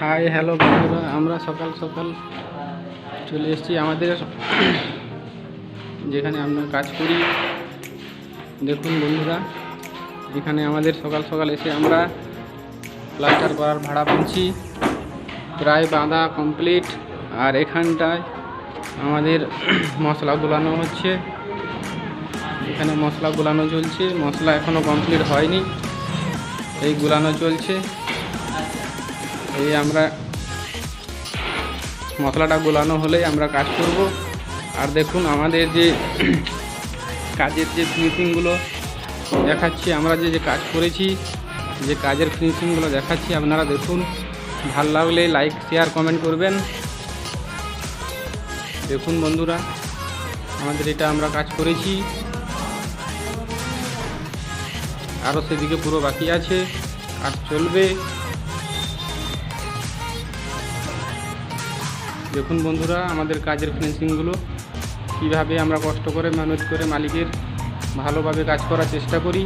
Hi hello বন্ধুরা, আমরা সকাল সকাল চলে এসেছি আমাদের যেখানে আমরা কাজ করি। দেখুন বন্ধুরা, এখানে আমাদের সকাল সকাল এসে আমরা প্লাস্টার করার ভাড়া পেয়েছি, প্রায় বাঁধা কমপ্লিট। আর এখানটায় আমাদের মশলা গুলানো হচ্ছে, এখানে মশলা গুলানো চলছে। মশলা এখনও কমপ্লিট হয়নি, এই গুলানো চলছে। এই আমরা মশলাটা গোলানো হলেই আমরা কাজ করব। আর দেখুন আমাদের যে কাজের যে ফিনিশিংগুলো দেখাচ্ছি, আমরা যে কাজ করেছি, যে কাজের ফিনিশিংগুলো দেখাচ্ছি, আপনারা দেখুন। ভালো লাগলে লাইক শেয়ার কমেন্ট করবেন। দেখুন বন্ধুরা, আমাদের এটা আমরা কাজ করেছি, আরও সেদিকে পুরো বাকি আছে, কাজ চলবে। দেখুন বন্ধুরা, আমাদের কাজের ফিনিশিংগুলো কীভাবে আমরা কষ্ট করে মেহনত করে মালিকের ভালোভাবে কাজ করার চেষ্টা করি।